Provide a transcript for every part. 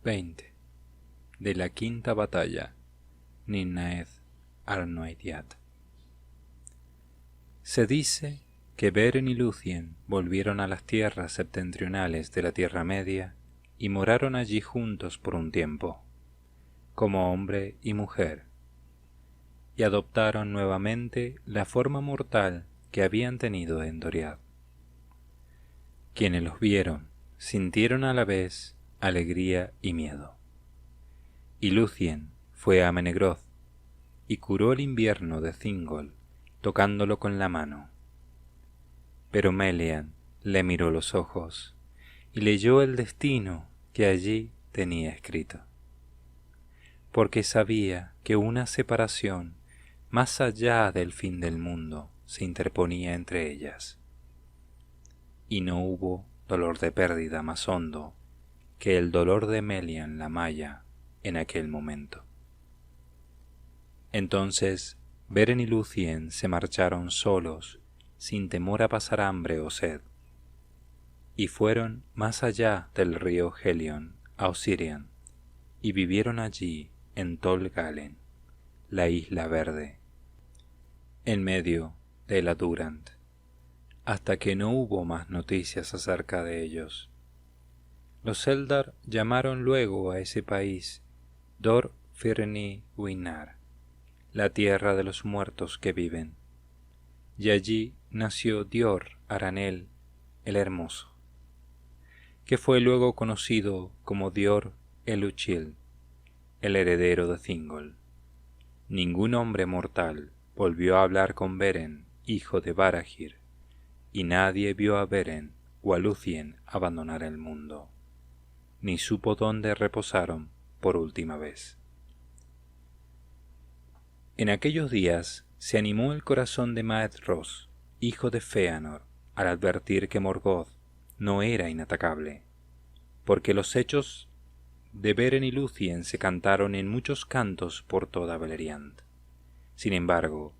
20. De la quinta batalla, Ninnaed Arnoediad. Se dice que Beren y Lúthien volvieron a las tierras septentrionales de la Tierra Media y moraron allí juntos por un tiempo, como hombre y mujer, y adoptaron nuevamente la forma mortal que habían tenido en Doriath. Quienes los vieron sintieron a la vez alegría y miedo. Y Lúthien fue a Menegroth y curó el invierno de Thingol, tocándolo con la mano. Pero Melian le miró los ojos y leyó el destino que allí tenía escrito, porque sabía que una separación más allá del fin del mundo se interponía entre ellas, y no hubo dolor de pérdida más hondo que el dolor de Melian la Maya en aquel momento. Entonces Beren y Lúthien se marcharon solos, sin temor a pasar hambre o sed, y fueron más allá del río Helion a Osirian, y vivieron allí en Tol Galen, la isla verde, en medio de la Durant, hasta que no hubo más noticias acerca de ellos. Los Eldar llamaron luego a ese país Dor Firni Uinar, la tierra de los muertos que viven, y allí nació Dior Aranel el Hermoso, que fue luego conocido como Dior Eluchil, el heredero de Thingol. Ningún hombre mortal volvió a hablar con Beren, hijo de Barahir, y nadie vio a Beren o a Lúthien abandonar el mundo, ni supo dónde reposaron por última vez. En aquellos días se animó el corazón de Maedhros, hijo de Fëanor, al advertir que Morgoth no era inatacable, porque los hechos de Beren y Lúthien se cantaron en muchos cantos por toda Beleriand. Sin embargo,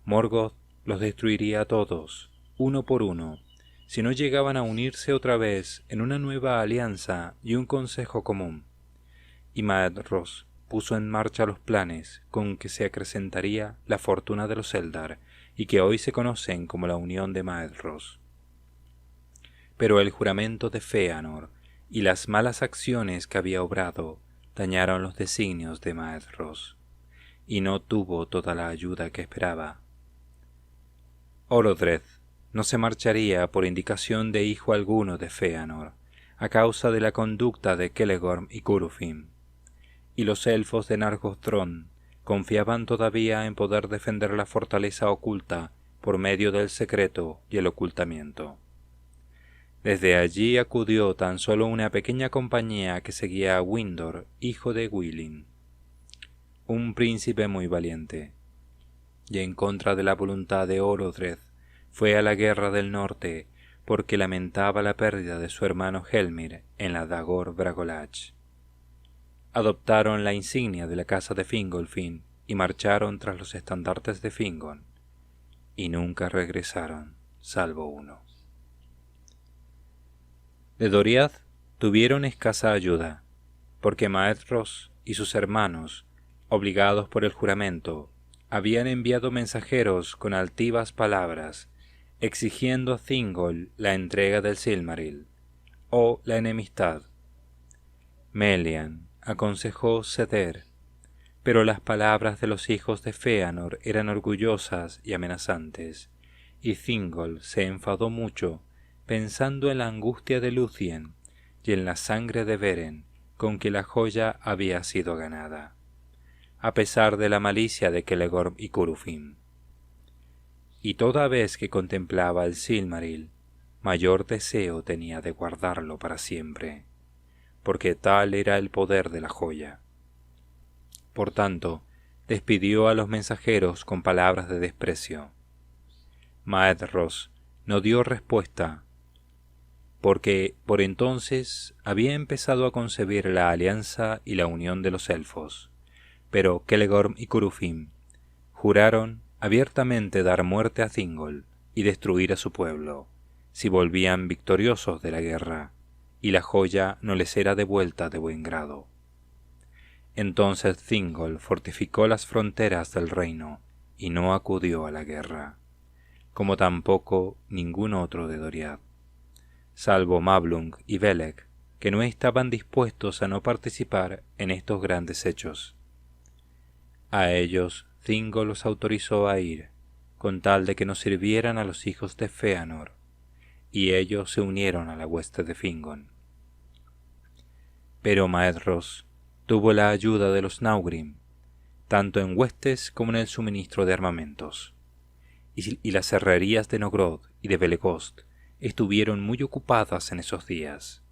Morgoth los destruiría a todos, uno por uno, si no llegaban a unirse otra vez en una nueva alianza y un consejo común. Y Maedhros puso en marcha los planes con que se acrecentaría la fortuna de los Eldar y que hoy se conocen como la Unión de Maedhros. Pero el juramento de Fëanor y las malas acciones que había obrado dañaron los designios de Maedhros, y no tuvo toda la ayuda que esperaba. Orodreth no se marcharía por indicación de hijo alguno de Fëanor, a causa de la conducta de Celegorm y Curufin, y los elfos de Nargothrond confiaban todavía en poder defender la fortaleza oculta por medio del secreto y el ocultamiento. Desde allí acudió tan solo una pequeña compañía que seguía a Windor, hijo de Gwilym, un príncipe muy valiente, y en contra de la voluntad de Orodreth fue a la guerra del norte porque lamentaba la pérdida de su hermano Helmir en la Dagor Bragolach. Adoptaron la insignia de la casa de Fingolfin y marcharon tras los estandartes de Fingon, y nunca regresaron, salvo uno. De Doriath tuvieron escasa ayuda, porque Maedhros y sus hermanos, obligados por el juramento, habían enviado mensajeros con altivas palabras, exigiendo a Thingol la entrega del Silmaril, o la enemistad. Melian aconsejó ceder, pero las palabras de los hijos de Fëanor eran orgullosas y amenazantes, y Thingol se enfadó mucho pensando en la angustia de Lúthien y en la sangre de Beren con que la joya había sido ganada, a pesar de la malicia de Celegorm y Curufin. Y toda vez que contemplaba el Silmaril, mayor deseo tenía de guardarlo para siempre, porque tal era el poder de la joya. Por tanto, despidió a los mensajeros con palabras de desprecio. Maedhros no dio respuesta, porque por entonces había empezado a concebir la alianza y la unión de los elfos, pero Celegorm y Curufin juraron abiertamente dar muerte a Thingol y destruir a su pueblo, si volvían victoriosos de la guerra, y la joya no les era devuelta de buen grado. Entonces Thingol fortificó las fronteras del reino y no acudió a la guerra, como tampoco ningún otro de Doriath, salvo Mablung y Beleg, que no estaban dispuestos a no participar en estos grandes hechos. A ellos Thingol los autorizó a ir, con tal de que no sirvieran a los hijos de Fëanor, y ellos se unieron a la hueste de Fingon. Pero Maedhros tuvo la ayuda de los Naugrim, tanto en huestes como en el suministro de armamentos, y las herrerías de Nogrod y de Belegost estuvieron muy ocupadas en esos días,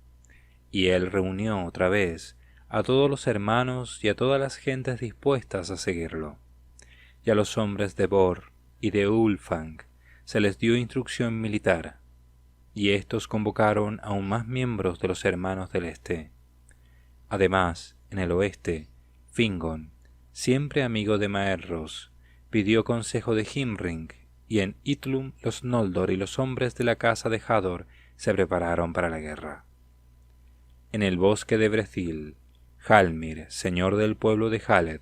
y él reunió otra vez a todos los hermanos y a todas las gentes dispuestas a seguirlo, y a los hombres de Bor y de Ulfang se les dio instrucción militar, y éstos convocaron aún más miembros de los hermanos del este. Además, en el oeste, Fingon, siempre amigo de Maedhros, pidió consejo de Himring, y en Itlum los Noldor y los hombres de la casa de Hador se prepararon para la guerra. En el bosque de Brethil, Halmir, señor del pueblo de Haled,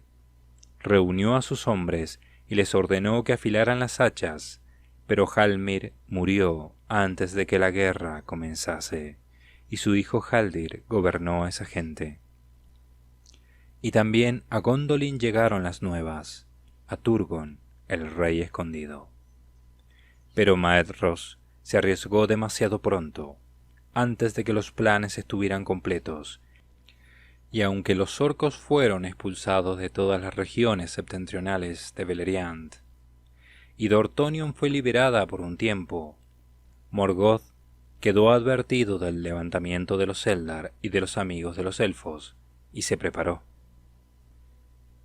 reunió a sus hombres y les ordenó que afilaran las hachas, pero Halmir murió antes de que la guerra comenzase, y su hijo Haldir gobernó a esa gente. Y también a Gondolin llegaron las nuevas, a Turgon, el rey escondido. Pero Maedhros se arriesgó demasiado pronto, antes de que los planes estuvieran completos, y aunque los orcos fueron expulsados de todas las regiones septentrionales de Beleriand, y Dorthonion fue liberada por un tiempo, Morgoth quedó advertido del levantamiento de los Eldar y de los amigos de los elfos, y se preparó.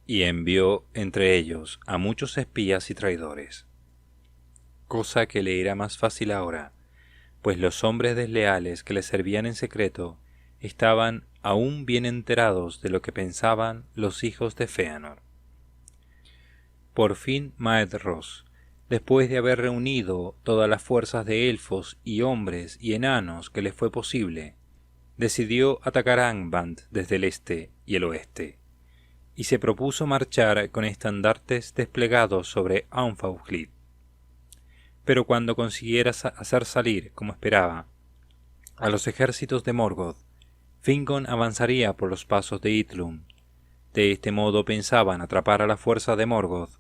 Y envió entre ellos a muchos espías y traidores, cosa que le era más fácil ahora, pues los hombres desleales que le servían en secreto estaban aún bien enterados de lo que pensaban los hijos de Fëanor. Por fin Maedhros, después de haber reunido todas las fuerzas de elfos y hombres y enanos que le fue posible, decidió atacar a Angband desde el este y el oeste, y se propuso marchar con estandartes desplegados sobre Anfauglid. Pero cuando consiguiera hacer salir, como esperaba, a los ejércitos de Morgoth, Fingon avanzaría por los pasos de Itlum. De este modo pensaban atrapar a la fuerza de Morgoth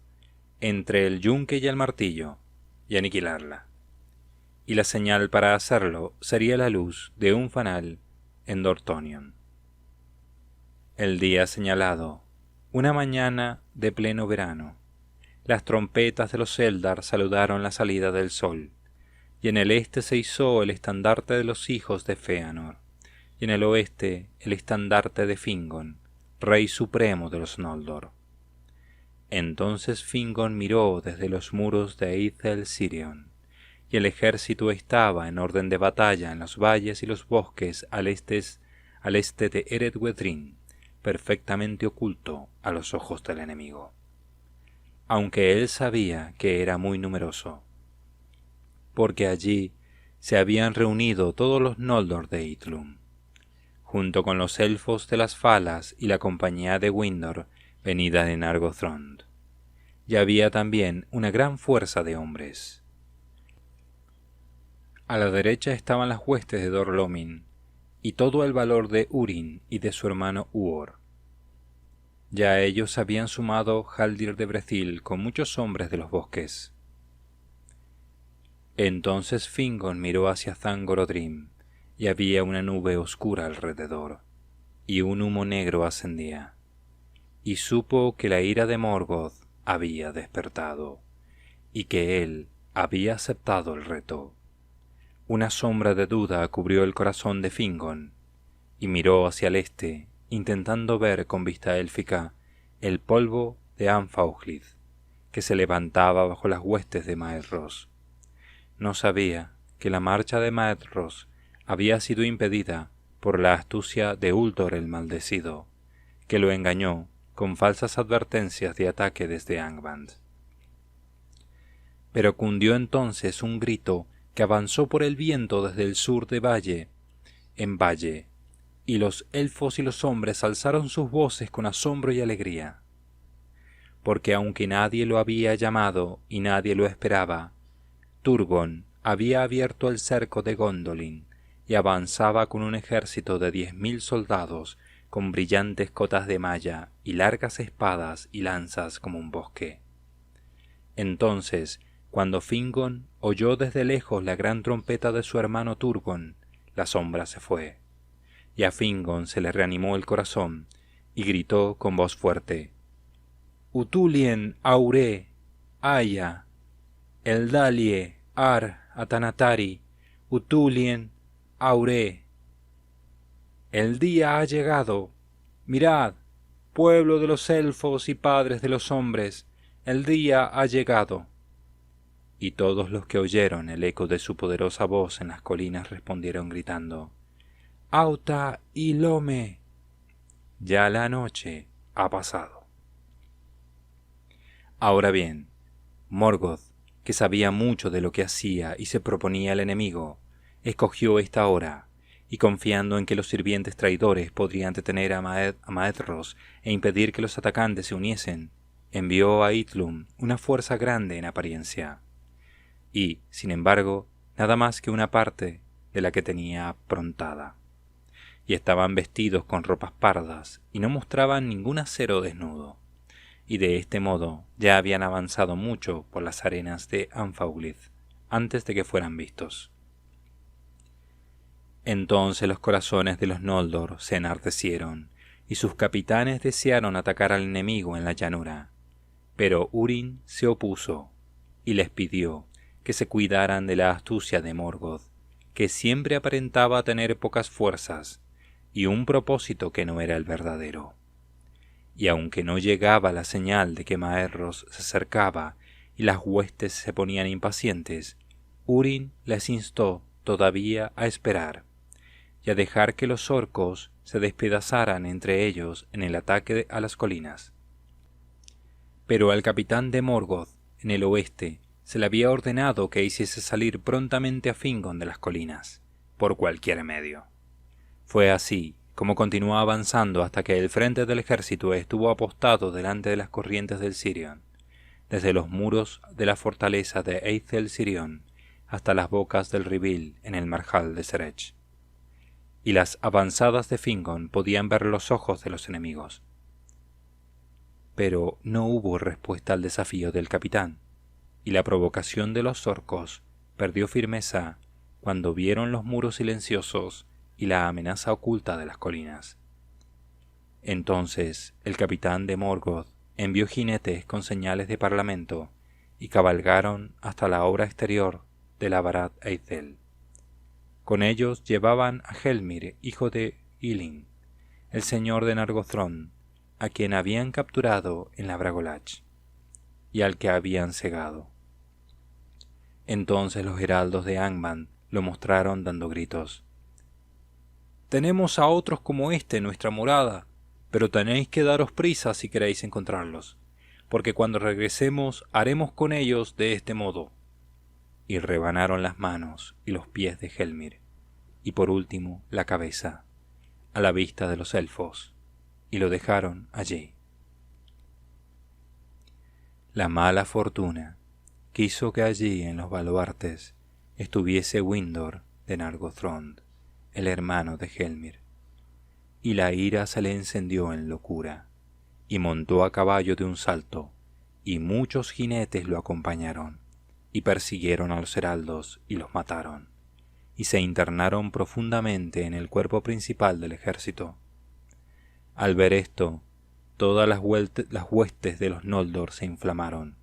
entre el yunque y el martillo, y aniquilarla. Y la señal para hacerlo sería la luz de un fanal en Dorthonion. El día señalado, una mañana de pleno verano, las trompetas de los Eldar saludaron la salida del sol, y en el este se izó el estandarte de los hijos de Fëanor, y en el oeste el estandarte de Fingon, rey supremo de los Noldor. Entonces Fingon miró desde los muros de Ithel Sirion, y el ejército estaba en orden de batalla en los valles y los bosques al este de Ered Wedrin, perfectamente oculto a los ojos del enemigo, aunque él sabía que era muy numeroso, porque allí se habían reunido todos los Noldor de Itlum, junto con los elfos de las Falas y la compañía de Windor venida de Nargothrond, y había también una gran fuerza de hombres. A la derecha estaban las huestes de Dor-lómin, y todo el valor de Húrin y de su hermano Huor. Ya a ellos habían sumado Haldir de Brethil con muchos hombres de los bosques. Entonces Fingon miró hacia Thangorodrim, y había una nube oscura alrededor, y un humo negro ascendía, y supo que la ira de Morgoth había despertado, y que él había aceptado el reto. Una sombra de duda cubrió el corazón de Fingon, y miró hacia el este, intentando ver con vista élfica el polvo de Anfauglid, que se levantaba bajo las huestes de Maedhros. No sabía que la marcha de Maedhros había sido impedida por la astucia de Uldor el maldecido, que lo engañó con falsas advertencias de ataque desde Angband. Pero cundió entonces un grito que avanzó por el viento desde el sur de valle en valle, y los elfos y los hombres alzaron sus voces con asombro y alegría, porque aunque nadie lo había llamado y nadie lo esperaba, Turgon había abierto el cerco de Gondolin y avanzaba con un ejército de 10.000 soldados con brillantes cotas de malla y largas espadas y lanzas como un bosque. Entonces, cuando Fingon oyó desde lejos la gran trompeta de su hermano Turgon, la sombra se fue, y a Fingon se le reanimó el corazón, y gritó con voz fuerte: «Utulien aure, Aya, Eldalie, Ar, Atanatari, Utulien aure. El día ha llegado. Mirad, pueblo de los elfos y padres de los hombres, el día ha llegado». Y todos los que oyeron el eco de su poderosa voz en las colinas respondieron gritando: «Auta y Lome». Ya la noche ha pasado. Ahora bien, Morgoth, que sabía mucho de lo que hacía y se proponía el enemigo, escogió esta hora, y confiando en que los sirvientes traidores podrían detener a Maedhros e impedir que los atacantes se uniesen, envió a Idlum una fuerza grande en apariencia, y, sin embargo, nada más que una parte de la que tenía aprontada, y estaban vestidos con ropas pardas y no mostraban ningún acero desnudo, y de este modo ya habían avanzado mucho por las arenas de Anfauglith antes de que fueran vistos. Entonces los corazones de los Noldor se enardecieron, y sus capitanes desearon atacar al enemigo en la llanura, pero Húrin se opuso, y les pidió que se cuidaran de la astucia de Morgoth, que siempre aparentaba tener pocas fuerzas, y un propósito que no era el verdadero. Y aunque no llegaba la señal de que Maedhros se acercaba y las huestes se ponían impacientes, Húrin les instó todavía a esperar y a dejar que los orcos se despedazaran entre ellos en el ataque a las colinas. Pero al capitán de Morgoth, en el oeste, se le había ordenado que hiciese salir prontamente a Fingon de las colinas, por cualquier medio. Fue así como continuó avanzando hasta que el frente del ejército estuvo apostado delante de las corrientes del Sirion, desde los muros de la fortaleza de Eithel Sirion hasta las bocas del Ribil en el marjal de Serech. Y las avanzadas de Fingon podían ver los ojos de los enemigos. Pero no hubo respuesta al desafío del capitán, y la provocación de los orcos perdió firmeza cuando vieron los muros silenciosos y la amenaza oculta de las colinas. Entonces el capitán de Morgoth envió jinetes con señales de parlamento y cabalgaron hasta la obra exterior de la Barath Eithel. Con ellos llevaban a Helmir, hijo de Ilin, el señor de Nargothrond, a quien habían capturado en la Bragolach, y al que habían cegado. Entonces los heraldos de Angband lo mostraron dando gritos: «Tenemos a otros como este en nuestra morada, pero tenéis que daros prisa si queréis encontrarlos, porque cuando regresemos haremos con ellos de este modo». Y rebanaron las manos y los pies de Helmir, y por último la cabeza, a la vista de los elfos, y lo dejaron allí. La mala fortuna quiso que allí en los baluartes estuviese Windor de Nargothrond, el hermano de Helmir, y la ira se le encendió en locura, y montó a caballo de un salto, y muchos jinetes lo acompañaron, y persiguieron a los heraldos y los mataron, y se internaron profundamente en el cuerpo principal del ejército. Al ver esto, todas las huestes de los Noldor se inflamaron,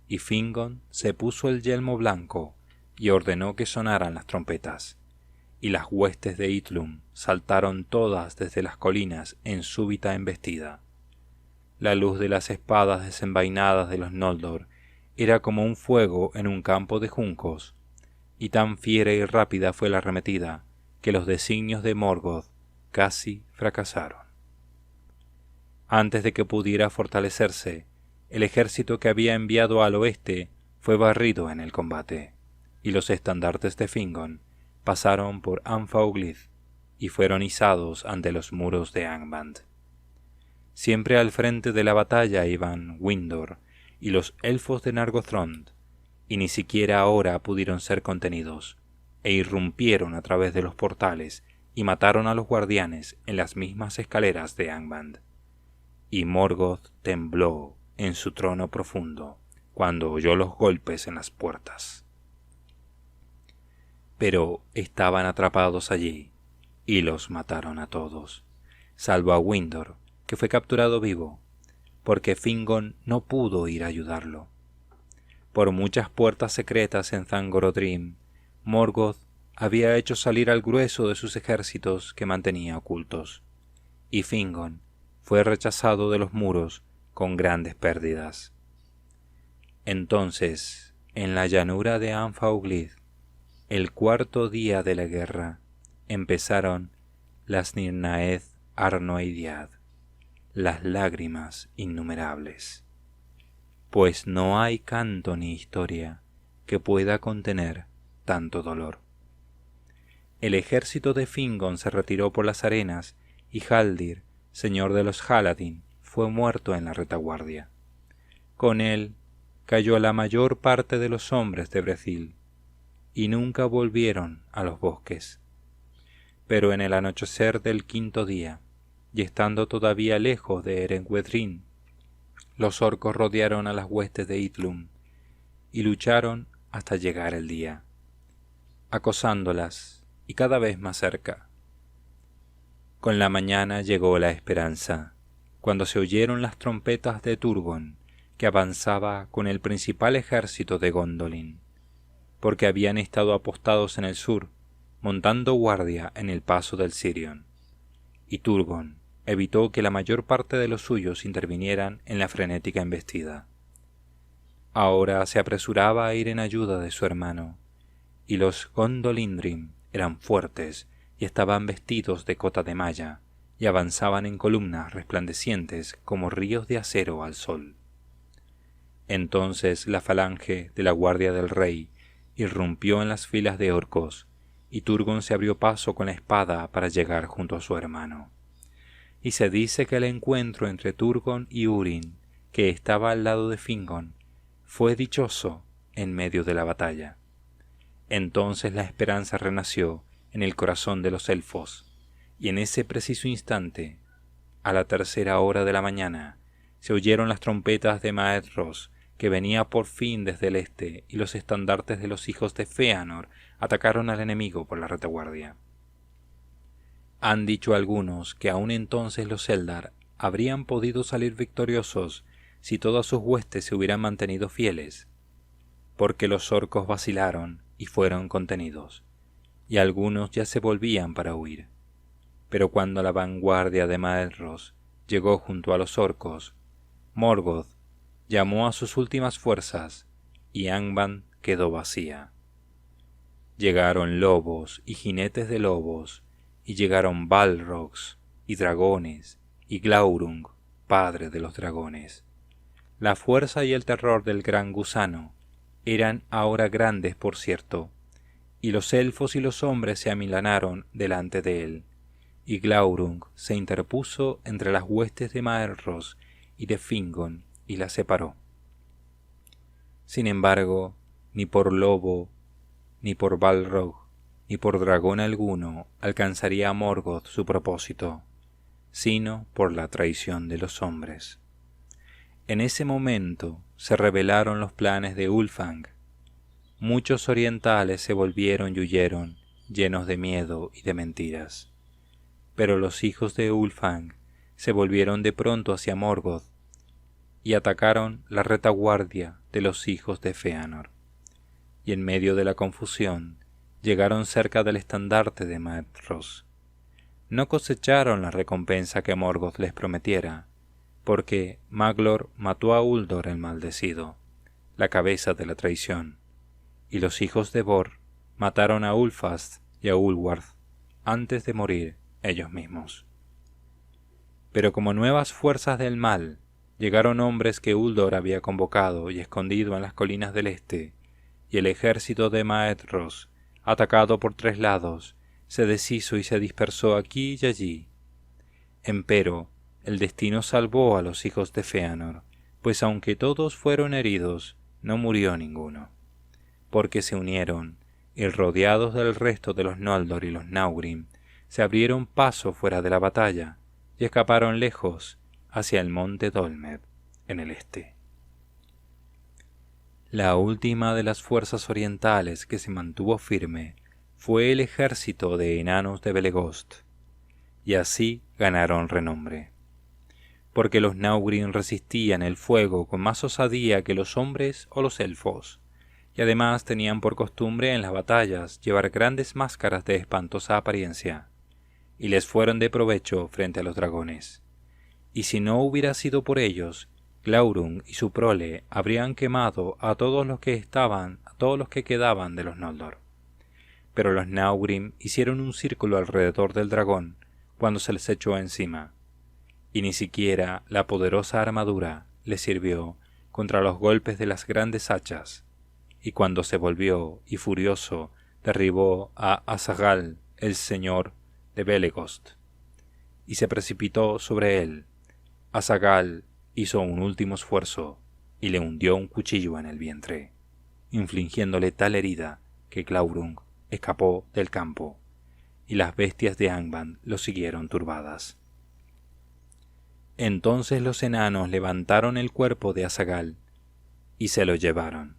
y Fingon se puso el yelmo blanco y ordenó que sonaran las trompetas, y las huestes de Idlum saltaron todas desde las colinas en súbita embestida. La luz de las espadas desenvainadas de los Noldor era como un fuego en un campo de juncos, y tan fiera y rápida fue la arremetida que los designios de Morgoth casi fracasaron. Antes de que pudiera fortalecerse, el ejército que había enviado al oeste fue barrido en el combate, y los estandartes de Fingon pasaron por Anfauglith, y fueron izados ante los muros de Angband. Siempre al frente de la batalla iban Windor y los elfos de Nargothrond, y ni siquiera ahora pudieron ser contenidos, e irrumpieron a través de los portales y mataron a los guardianes en las mismas escaleras de Angband. Y Morgoth tembló en su trono profundo cuando oyó los golpes en las puertas. Pero estaban atrapados allí, y los mataron a todos, salvo a Windor, que fue capturado vivo, porque Fingon no pudo ir a ayudarlo. Por muchas puertas secretas en Thangorodrim, Morgoth había hecho salir al grueso de sus ejércitos que mantenía ocultos, y Fingon fue rechazado de los muros con grandes pérdidas. Entonces, en la llanura de Anfauglith, el cuarto día de la guerra, empezaron las Nirnaeth Arnoediad, las lágrimas innumerables, pues no hay canto ni historia que pueda contener tanto dolor. El ejército de Fingon se retiró por las arenas y Haldir, señor de los Haladin, fue muerto en la retaguardia. Con él cayó la mayor parte de los hombres de Brethil, y nunca volvieron a los bosques. Pero en el anochecer del quinto día, y estando todavía lejos de Erengwedrin, los orcos rodearon a las huestes de Idlum, y lucharon hasta llegar el día, acosándolas y cada vez más cerca. Con la mañana llegó la esperanza, cuando se oyeron las trompetas de Turgon, que avanzaba con el principal ejército de Gondolin, porque habían estado apostados en el sur, montando guardia en el paso del Sirion, y Turgon evitó que la mayor parte de los suyos intervinieran en la frenética embestida. Ahora se apresuraba a ir en ayuda de su hermano, y los Gondolindrim eran fuertes y estaban vestidos de cota de malla, y avanzaban en columnas resplandecientes como ríos de acero al sol. Entonces la falange de la guardia del rey irrumpió en las filas de orcos, y Turgon se abrió paso con la espada para llegar junto a su hermano. Y se dice que el encuentro entre Turgon y Húrin, que estaba al lado de Fingon, fue dichoso en medio de la batalla. Entonces la esperanza renació en el corazón de los elfos, y en ese preciso instante, a la tercera hora de la mañana, se oyeron las trompetas de Maedhros, que venía por fin desde el este, y los estandartes de los hijos de Fëanor atacaron al enemigo por la retaguardia. Han dicho algunos que aún entonces los Eldar habrían podido salir victoriosos si todas sus huestes se hubieran mantenido fieles, porque los orcos vacilaron y fueron contenidos, y algunos ya se volvían para huir. Pero cuando la vanguardia de Maedhros llegó junto a los orcos, Morgoth llamó a sus últimas fuerzas, y Angband quedó vacía. Llegaron lobos y jinetes de lobos, y llegaron balrogs y dragones, y Glaurung, padre de los dragones. La fuerza y el terror del gran gusano eran ahora grandes, por cierto, y los elfos y los hombres se amilanaron delante de él, y Glaurung se interpuso entre las huestes de Maedhros y de Fingon, y la separó. Sin embargo, ni por lobo, ni por balrog, ni por dragón alguno alcanzaría a Morgoth su propósito, sino por la traición de los hombres. En ese momento se revelaron los planes de Ulfang. Muchos orientales se volvieron y huyeron, llenos de miedo y de mentiras. Pero los hijos de Ulfang se volvieron de pronto hacia Morgoth, y atacaron la retaguardia de los hijos de Fëanor, y en medio de la confusión llegaron cerca del estandarte de Maedhros. No cosecharon la recompensa que Morgoth les prometiera, porque Maglor mató a Uldor el maldecido, la cabeza de la traición, y los hijos de Bor mataron a Ulfast y a Ulwarth antes de morir ellos mismos. Pero como nuevas fuerzas del mal, llegaron hombres que Uldor había convocado y escondido en las colinas del este, y el ejército de Maedhros, atacado por 3 lados, se deshizo y se dispersó aquí y allí. Empero, el destino salvó a los hijos de Fëanor, pues aunque todos fueron heridos, no murió ninguno, porque se unieron, y rodeados del resto de los Noldor y los Náurim, se abrieron paso fuera de la batalla, y escaparon lejos, hacia el monte Dolmed, en el este. La última de las fuerzas orientales que se mantuvo firme fue el ejército de enanos de Belegost, y así ganaron renombre, porque los Náurim resistían el fuego con más osadía que los hombres o los elfos, y además tenían por costumbre en las batallas llevar grandes máscaras de espantosa apariencia, y les fueron de provecho frente a los dragones. Y si no hubiera sido por ellos, Glaurung y su prole habrían quemado a todos los que quedaban de los Noldor. Pero los Náurim hicieron un círculo alrededor del dragón cuando se les echó encima, y ni siquiera la poderosa armadura les sirvió contra los golpes de las grandes hachas, y cuando se volvió y furioso derribó a Azaghal, el señor de Belegost, y se precipitó sobre él. Azaghal hizo un último esfuerzo y le hundió un cuchillo en el vientre, infligiéndole tal herida que Glaurung escapó del campo, y las bestias de Angband lo siguieron turbadas. Entonces los enanos levantaron el cuerpo de Azaghal y se lo llevaron,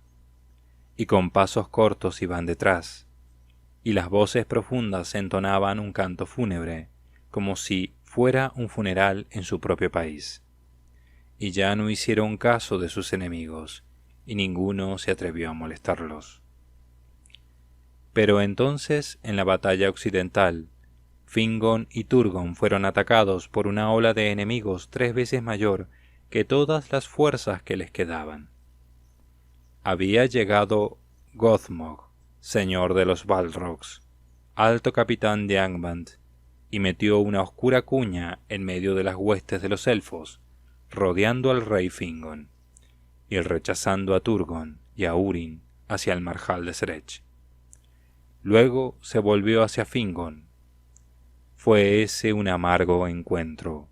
y con pasos cortos iban detrás, y las voces profundas entonaban un canto fúnebre, como si fuera un funeral en su propio país. Y ya no hicieron caso de sus enemigos, y ninguno se atrevió a molestarlos. Pero entonces, en la batalla occidental, Fingon y Turgon fueron atacados por una ola de enemigos 3 veces mayor que todas las fuerzas que les quedaban. Había llegado Gothmog, señor de los Balrogs, alto capitán de Angband, y metió una oscura cuña en medio de las huestes de los elfos, rodeando al rey Fingon, y rechazando a Turgon y a Húrin hacia el marjal de Serech. Luego se volvió hacia Fingon. Fue ese un amargo encuentro.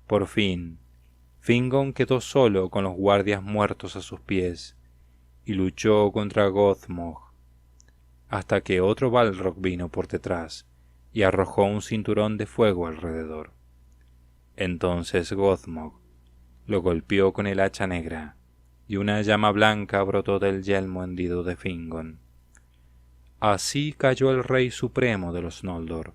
Por fin, Fingon quedó solo con los guardias muertos a sus pies, y luchó contra Gothmog, hasta que otro Balrog vino por detrás y arrojó un cinturón de fuego alrededor. Entonces Gothmog lo golpeó con el hacha negra, y una llama blanca brotó del yelmo hendido de Fingon. Así cayó el rey supremo de los Noldor,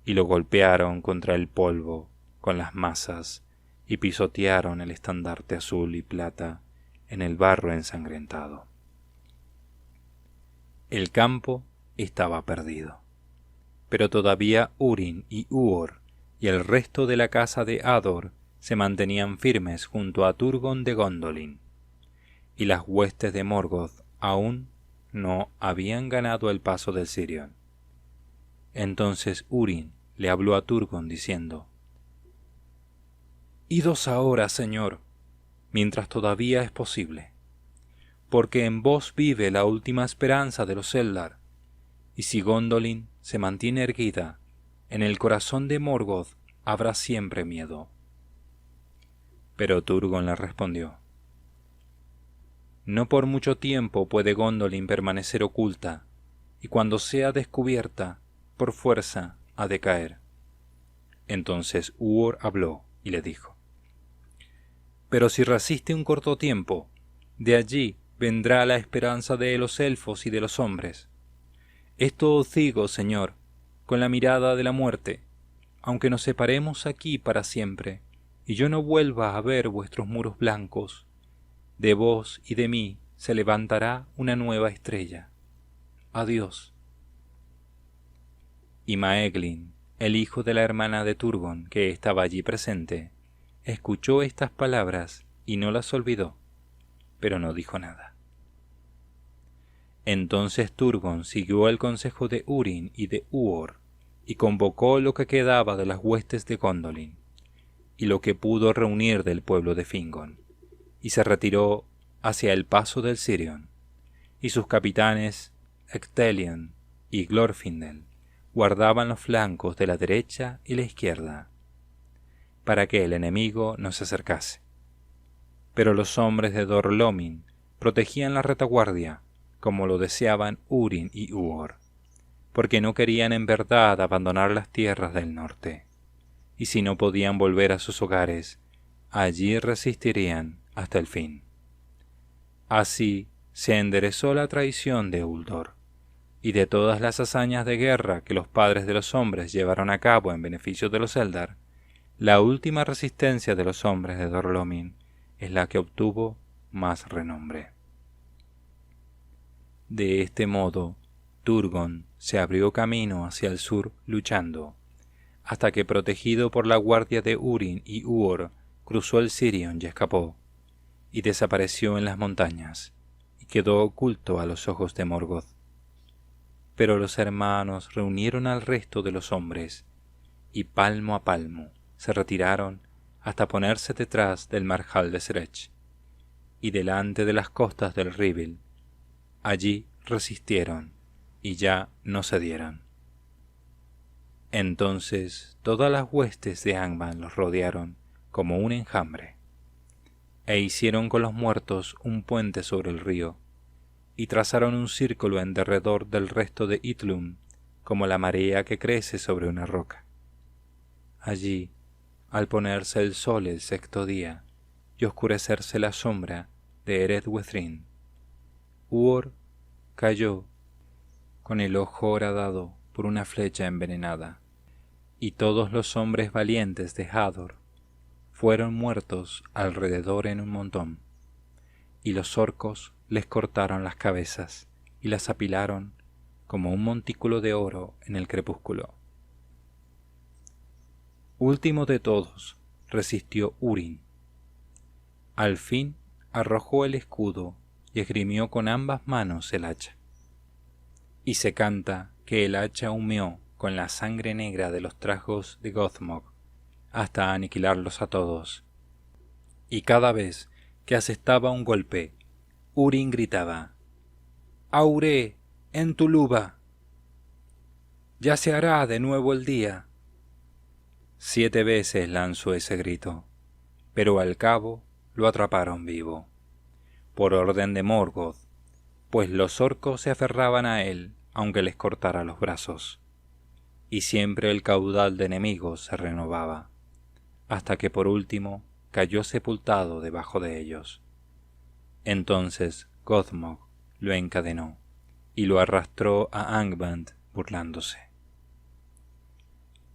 y lo golpearon contra el polvo con las masas, y pisotearon el estandarte azul y plata en el barro ensangrentado. El campo estaba perdido, pero todavía Húrin y Huor y el resto de la casa de Ador se mantenían firmes junto a Turgon de Gondolin, y las huestes de Morgoth aún no habían ganado el paso del Sirion. Entonces Húrin le habló a Turgon diciendo: «Idos ahora, señor, mientras todavía es posible, porque en vos vive la última esperanza de los Eldar, y si Gondolin se mantiene erguida, en el corazón de Morgoth habrá siempre miedo». Pero Turgon le respondió: «No por mucho tiempo puede Gondolin permanecer oculta, y cuando sea descubierta, por fuerza ha de caer». Entonces Huor habló y le dijo: «Pero si resiste un corto tiempo, de allí vendrá la esperanza de los elfos y de los hombres. Esto os digo, señor, con la mirada de la muerte, aunque nos separemos aquí para siempre, y yo no vuelva a ver vuestros muros blancos, de vos y de mí se levantará una nueva estrella. Adiós». Y Maeglin, el hijo de la hermana de Turgon, que estaba allí presente, escuchó estas palabras y no las olvidó, pero no dijo nada. Entonces Turgon siguió el consejo de Húrin y de Huor, y convocó lo que quedaba de las huestes de Gondolin, y lo que pudo reunir del pueblo de Fingon, y se retiró hacia el paso del Sirion, y sus capitanes Ectelion y Glorfindel guardaban los flancos de la derecha y la izquierda, para que el enemigo no se acercase. Pero los hombres de Dor-Lomin protegían la retaguardia, como lo deseaban Hurin y Huor, porque no querían en verdad abandonar las tierras del norte, y si no podían volver a sus hogares, allí resistirían hasta el fin. Así se enderezó la traición de Uldor, y de todas las hazañas de guerra que los padres de los hombres llevaron a cabo en beneficio de los Eldar, la última resistencia de los hombres de Dor-Lomin es la que obtuvo más renombre. De este modo, Turgon se abrió camino hacia el sur luchando, hasta que protegido por la guardia de Hurin y Huor, cruzó el Sirion y escapó, y desapareció en las montañas, y quedó oculto a los ojos de Morgoth. Pero los hermanos reunieron al resto de los hombres, y palmo a palmo se retiraron hasta ponerse detrás del marjal de Srech, y delante de las costas del Rivil. Allí resistieron, y ya no cedieron. Entonces todas las huestes de Angband los rodearon como un enjambre, e hicieron con los muertos un puente sobre el río, y trazaron un círculo en derredor del resto de Idlum, como la marea que crece sobre una roca. Allí, al ponerse el sol el sexto día, y oscurecerse la sombra de Ered Wethrin, Huor cayó con el ojo horadado por una flecha envenenada, y todos los hombres valientes de Hador fueron muertos alrededor en un montón, y los orcos les cortaron las cabezas y las apilaron como un montículo de oro en el crepúsculo. Último de todos resistió Hurin. Al fin arrojó el escudo y esgrimió con ambas manos el hacha. Y se canta que el hacha humeó con la sangre negra de los trasgos de Gothmog hasta aniquilarlos a todos. Y cada vez que asestaba un golpe, Hurin gritaba: «¡Auré, en tu luba! ¡Ya se hará de nuevo el día!». 7 veces lanzó ese grito, pero al cabo lo atraparon vivo, por orden de Morgoth, pues los orcos se aferraban a él aunque les cortara los brazos, y siempre el caudal de enemigos se renovaba, hasta que por último cayó sepultado debajo de ellos. Entonces Gothmog lo encadenó y lo arrastró a Angband burlándose.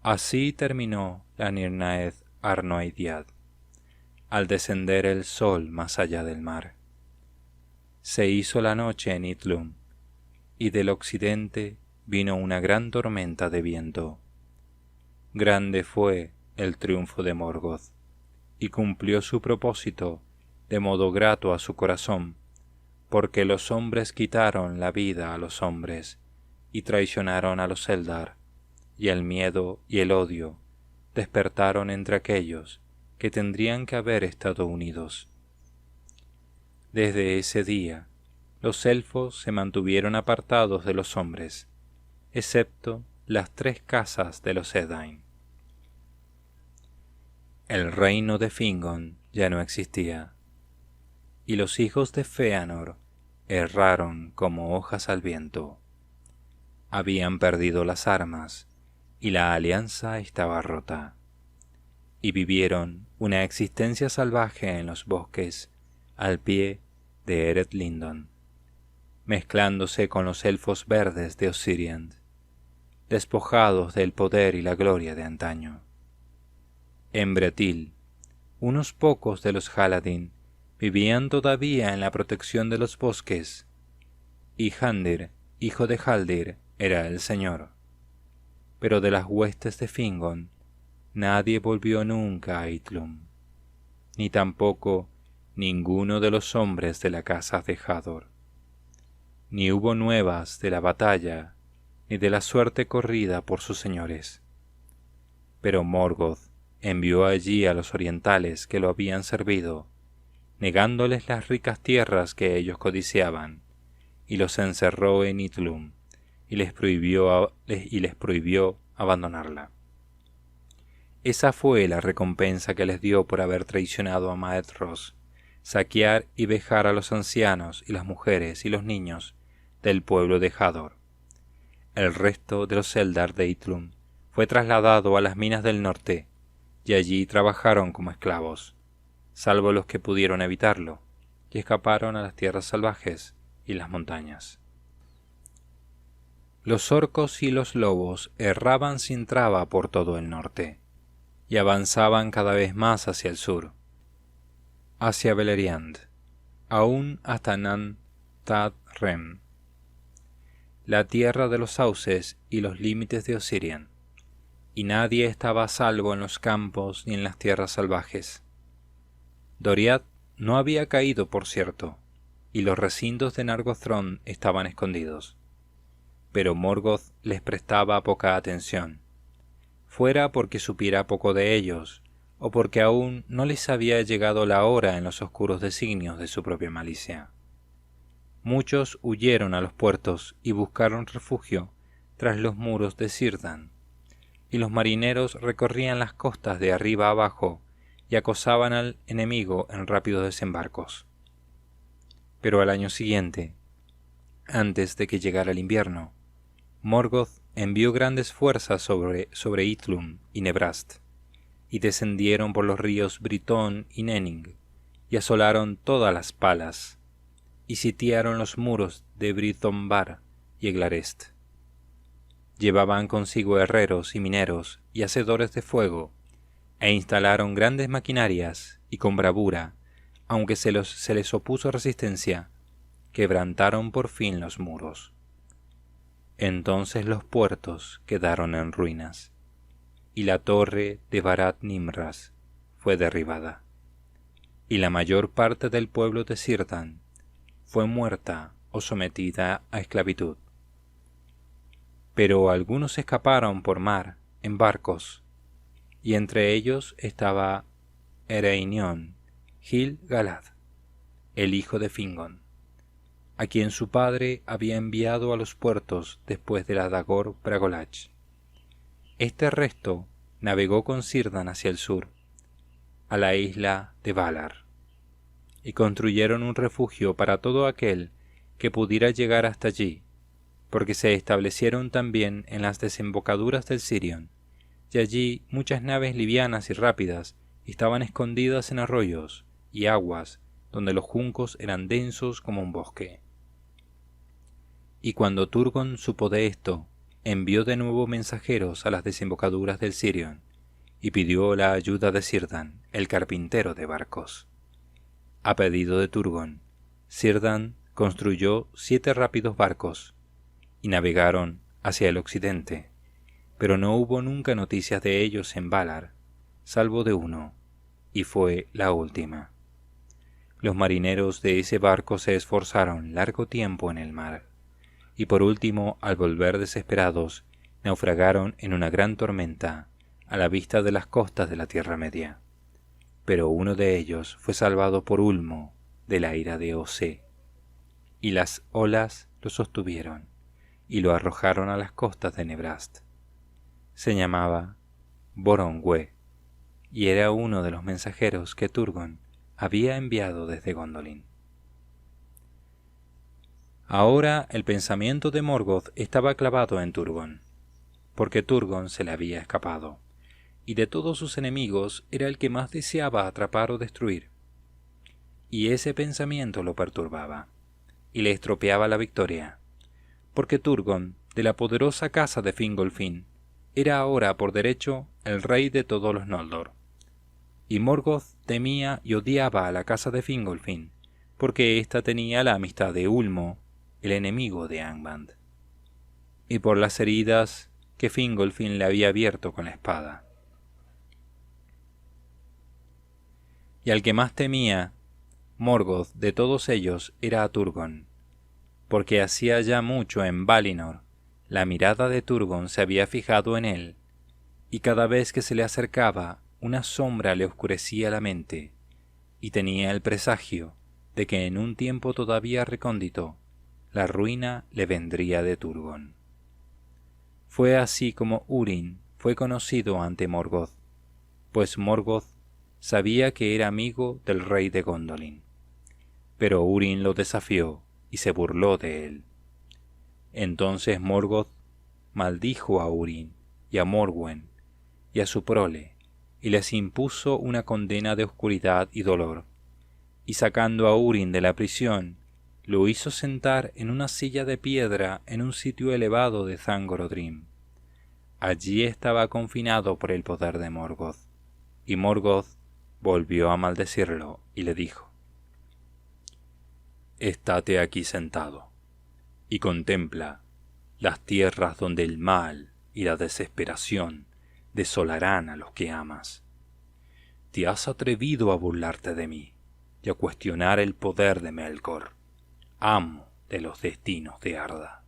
Así terminó la Nirnaeth Arnoediad, al descender el sol más allá del mar. Se hizo la noche en Idlum, y del occidente vino una gran tormenta de viento. Grande fue el triunfo de Morgoth, y cumplió su propósito de modo grato a su corazón, porque los hombres quitaron la vida a los hombres, y traicionaron a los Eldar, y el miedo y el odio despertaron entre aquellos que tendrían que haber estado unidos. Desde ese día, los elfos se mantuvieron apartados de los hombres, excepto las 3 casas de los Edain. El reino de Fingon ya no existía, y los hijos de Fëanor erraron como hojas al viento. Habían perdido las armas, y la alianza estaba rota, y vivieron una existencia salvaje en los bosques al pie de Ered Lindon, mezclándose con los elfos verdes de Osiriand, despojados del poder y la gloria de antaño. En Bretil, unos pocos de los Haladin vivían todavía en la protección de los bosques, y Handir, hijo de Haldir, era el señor. Pero de las huestes de Fingon nadie volvió nunca a Idlum, ni tampoco ninguno de los hombres de la casa de Hador. Ni hubo nuevas de la batalla, ni de la suerte corrida por sus señores. Pero Morgoth envió allí a los orientales que lo habían servido, negándoles las ricas tierras que ellos codiciaban, y los encerró en Idlum, y les prohibió abandonarla. Esa fue la recompensa que les dio por haber traicionado a Maedhros, saquear y vejar a los ancianos y las mujeres y los niños del pueblo de Hador. El resto de los Eldar de Idlum fue trasladado a las minas del norte, y allí trabajaron como esclavos, salvo los que pudieron evitarlo, y escaparon a las tierras salvajes y las montañas. Los orcos y los lobos erraban sin traba por todo el norte, y avanzaban cada vez más hacia el sur, hacia Beleriand, aún hasta Nan Tad Rem, la tierra de los sauces y los límites de Osirian, y nadie estaba a salvo en los campos ni en las tierras salvajes. Doriath no había caído, por cierto, y los recintos de Nargothrond estaban escondidos, pero Morgoth les prestaba poca atención, fuera porque supiera poco de ellos, o porque aún no les había llegado la hora en los oscuros designios de su propia malicia. Muchos huyeron a los puertos y buscaron refugio tras los muros de Círdan, y los marineros recorrían las costas de arriba abajo y acosaban al enemigo en rápidos desembarcos. Pero al año siguiente, antes de que llegara el invierno, Morgoth envió grandes fuerzas sobre Idlum y Nebrast, y descendieron por los ríos Britón y Nenning, y asolaron todas las palas, y sitiaron los muros de Brithombar y Eglarest. Llevaban consigo herreros y mineros y hacedores de fuego, e instalaron grandes maquinarias, y con bravura, aunque se les opuso resistencia, quebrantaron por fin los muros. Entonces los puertos quedaron en ruinas, y la torre de Barat Nimras fue derribada, y la mayor parte del pueblo de Círdan fue muerta o sometida a esclavitud. Pero algunos escaparon por mar en barcos, y entre ellos estaba Ereinion Gil-galad, el hijo de Fingon, a quien su padre había enviado a los puertos después de la Dagor Bragolach. Este resto navegó con Círdan hacia el sur, a la isla de Valar, y construyeron un refugio para todo aquel que pudiera llegar hasta allí, porque se establecieron también en las desembocaduras del Sirion, y allí muchas naves livianas y rápidas estaban escondidas en arroyos y aguas donde los juncos eran densos como un bosque. Y cuando Turgon supo de esto, envió de nuevo mensajeros a las desembocaduras del Sirion, y pidió la ayuda de Círdan, el carpintero de barcos. A pedido de Turgon, Círdan construyó 7 rápidos barcos, y navegaron hacia el occidente, pero no hubo nunca noticias de ellos en Valar, salvo de uno, y fue la última. Los marineros de ese barco se esforzaron largo tiempo en el mar, y por último, al volver desesperados, naufragaron en una gran tormenta a la vista de las costas de la Tierra Media. Pero uno de ellos fue salvado por Ulmo de la ira de Osé, y las olas lo sostuvieron y lo arrojaron a las costas de Nebrast. Se llamaba Borongüe, y era uno de los mensajeros que Turgon había enviado desde Gondolin. Ahora el pensamiento de Morgoth estaba clavado en Turgon, porque Turgon se le había escapado, y de todos sus enemigos era el que más deseaba atrapar o destruir. Y ese pensamiento lo perturbaba, y le estropeaba la victoria, porque Turgon, de la poderosa casa de Fingolfin, era ahora por derecho el rey de todos los Noldor. Y Morgoth temía y odiaba a la casa de Fingolfin, porque ésta tenía la amistad de Ulmo, el enemigo de Angband, y por las heridas que Fingolfin le había abierto con la espada. Y al que más temía Morgoth de todos ellos era a Turgon, porque hacía ya mucho en Valinor la mirada de Turgon se había fijado en él, y cada vez que se le acercaba una sombra le oscurecía la mente, y tenía el presagio de que en un tiempo todavía recóndito la ruina le vendría de Turgon. Fue así como Húrin fue conocido ante Morgoth, pues Morgoth sabía que era amigo del rey de Gondolin. Pero Húrin lo desafió y se burló de él. Entonces Morgoth maldijo a Húrin y a Morwen y a su prole, y les impuso una condena de oscuridad y dolor, y sacando a Húrin de la prisión, lo hizo sentar en una silla de piedra en un sitio elevado de Thangorodrim. Allí estaba confinado por el poder de Morgoth, y Morgoth volvió a maldecirlo y le dijo: «Estate aquí sentado, y contempla las tierras donde el mal y la desesperación desolarán a los que amas. Te has atrevido a burlarte de mí y a cuestionar el poder de Melkor, amo de los destinos de Arda.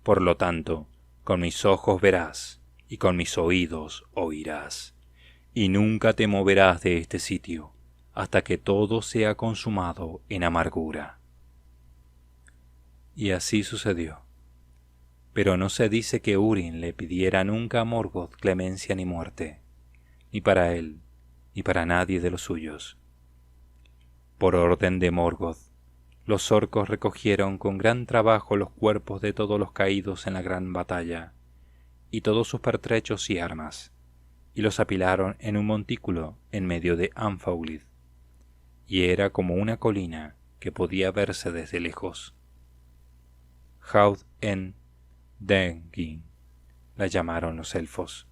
Por lo tanto, con mis ojos verás y con mis oídos oirás, y nunca te moverás de este sitio hasta que todo sea consumado en amargura». Y así sucedió. Pero no se dice que Húrin le pidiera nunca a Morgoth clemencia ni muerte, ni para él, ni para nadie de los suyos. Por orden de Morgoth, los orcos recogieron con gran trabajo los cuerpos de todos los caídos en la gran batalla, y todos sus pertrechos y armas, y los apilaron en un montículo en medio de Anfaulid, y era como una colina que podía verse desde lejos. Haud en Dengin la llamaron los elfos,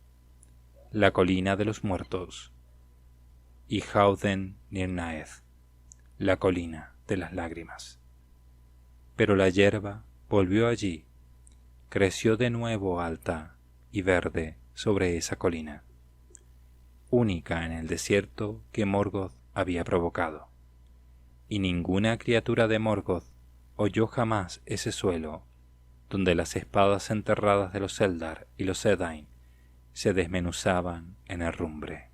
la colina de los muertos, y Hauden Nirnaeth, la colina de las lágrimas. Pero la hierba volvió allí, creció de nuevo alta y verde sobre esa colina, única en el desierto que Morgoth había provocado, y ninguna criatura de Morgoth oyó jamás ese suelo donde las espadas enterradas de los Eldar y los Edain se desmenuzaban en herrumbre.